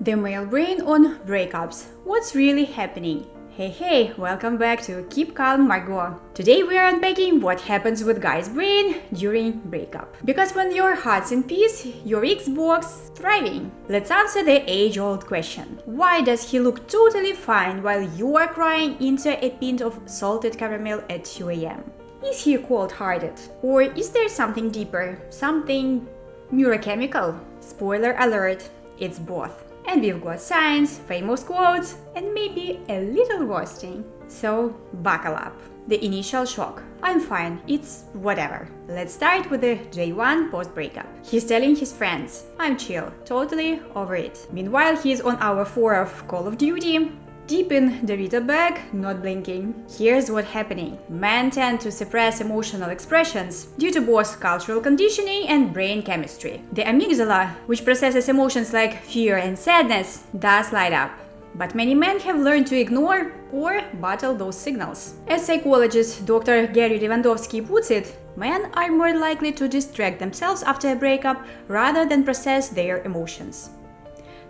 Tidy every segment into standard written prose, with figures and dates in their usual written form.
The male brain on breakups. What's really happening? Hey, welcome back to Keep Calm, Margo. Today we are unpacking what happens with guy's brain during breakup. Because when your heart's in peace, your Xbox thriving. Let's answer the age-old question. Why does he look totally fine while you are crying into a pint of salted caramel at 2 a.m.? Is he cold-hearted? Or is there something deeper? Something neurochemical? Spoiler alert, it's both. And we've got science, famous quotes, and maybe a little roasting. So, buckle up. The initial shock. I'm fine, it's whatever. Let's start with the day one post-breakup. He's telling his friends, I'm chill, totally over it. Meanwhile, he's on hour 4 of Call of Duty, deep in Dorito bag, not blinking. Here's what's happening. Men tend to suppress emotional expressions due to both cultural conditioning and brain chemistry. The amygdala, which processes emotions like fear and sadness, does light up. But many men have learned to ignore or bottle those signals. As psychologist Dr. Gary Lewandowski puts it, men are more likely to distract themselves after a breakup rather than process their emotions.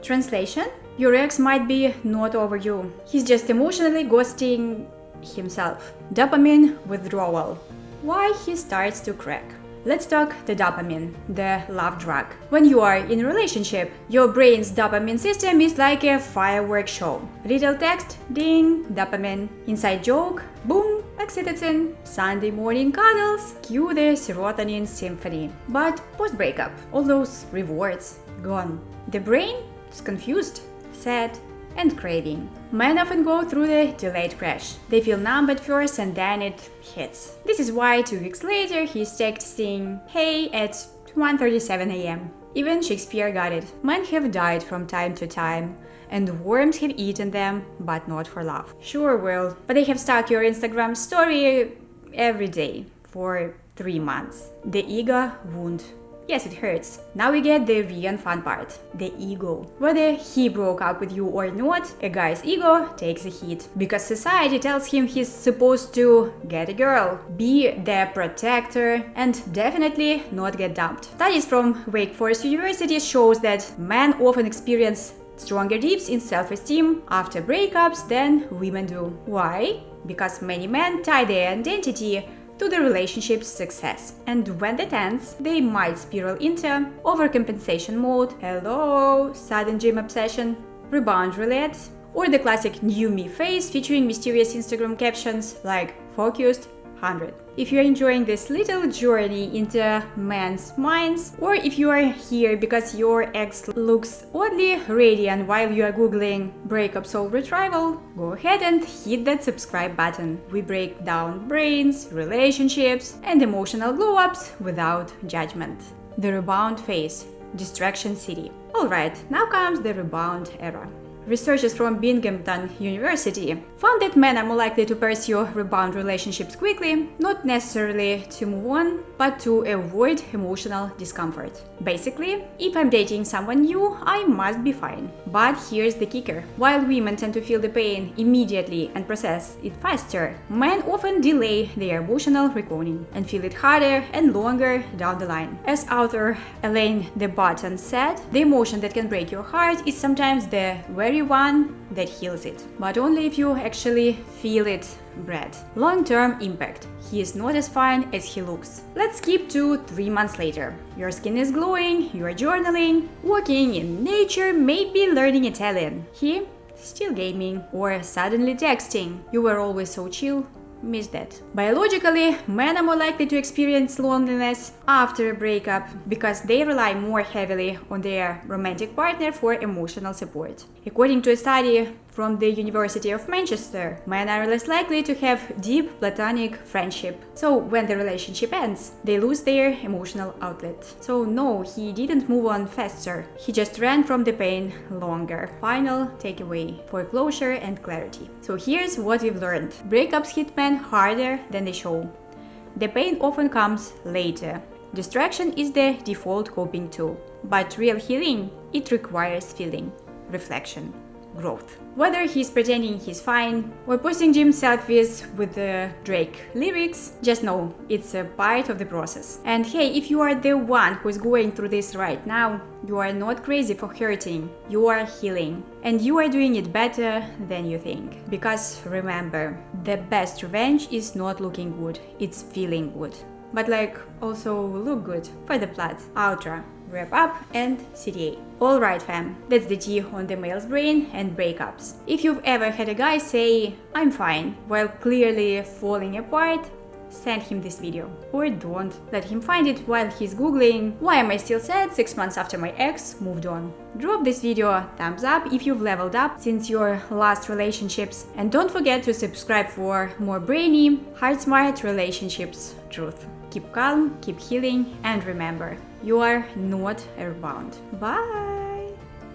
Translation? Your ex might be not over you. He's just emotionally ghosting himself. Dopamine withdrawal. Why he starts to crack. Let's talk the dopamine, the love drug. When you are in a relationship, your brain's dopamine system is like a fireworks show. Little text, ding, dopamine. Inside joke, boom, oxytocin. Sunday morning cuddles, cue the serotonin symphony. But post-breakup, all those rewards, gone. The brain is confused, sad, and craving. Men often go through the delayed crash. They feel numb at first and then it hits. This is why 2 weeks later he's texting hey at 1:37 a.m. Even Shakespeare got it. Men have died from time to time, and worms have eaten them, but not for love. Sure will, but they have stalked your Instagram story every day for 3 months. The ego wound. Yes, it hurts. Now we get the real fun part, the ego. Whether he broke up with you or not, a guy's ego takes a hit. Because society tells him he's supposed to get a girl, be the protector, and definitely not get dumped. Studies from Wake Forest University shows that men often experience stronger dips in self-esteem after breakups than women do. Why? Because many men tie their identity to the relationship's success. And when they tense, they might spiral into overcompensation mode, hello, sudden gym obsession, rebound roulette, or the classic new me phase featuring mysterious Instagram captions like focused 100. If you're enjoying this little journey into men's minds, or if you are here because your ex looks oddly radiant while you are googling breakup soul retrieval, go ahead and hit that subscribe button. We break down brains, relationships, and emotional glow-ups without judgment. The rebound phase, distraction city. Alright, now comes the rebound era. Researchers from Binghamton University found that men are more likely to pursue rebound relationships quickly, not necessarily to move on, but to avoid emotional discomfort. Basically, if I'm dating someone new, I must be fine. But here's the kicker. While women tend to feel the pain immediately and process it faster, men often delay their emotional reckoning and feel it harder and longer down the line. As author Elaine de Botton said, the emotion that can break your heart is sometimes the very one that heals it, but only if you actually feel it bread. Long-term impact. He is not as fine as he looks. Let's skip to 3 months later. Your skin is glowing, you are journaling, walking in nature, maybe learning Italian. He still gaming or suddenly texting. You were always so chill. Miss that. Biologically, men are more likely to experience loneliness after a breakup because they rely more heavily on their romantic partner for emotional support. According to a study from the University of Manchester, men are less likely to have deep platonic friendship. So when the relationship ends, they lose their emotional outlet. So no, he didn't move on faster. He just ran from the pain longer. Final takeaway for closure and clarity. So here's what we've learned. Breakups hit men harder than they show. The pain often comes later. Distraction is the default coping tool. But real healing, it requires feeling, reflection, growth. Whether he's pretending he's fine or posting gym selfies with the Drake lyrics, just know it's a part of the process. And hey, if you are the one who's going through this right now, you are not crazy for hurting, you are healing. And you are doing it better than you think. Because remember, the best revenge is not looking good, it's feeling good. But also look good for the plot. Outro, wrap up, and CTA. Alright fam, that's the tea on the male's brain and breakups. If you've ever had a guy say, I'm fine, while clearly falling apart, send him this video. Or don't. Let him find it while he's googling, why am I still sad 6 months after my ex moved on. Drop this video a thumbs up if you've leveled up since your last relationships. And don't forget to subscribe for more brainy, heart-smart relationships truth. Keep calm, keep healing, and remember, you are not a rebound. Bye!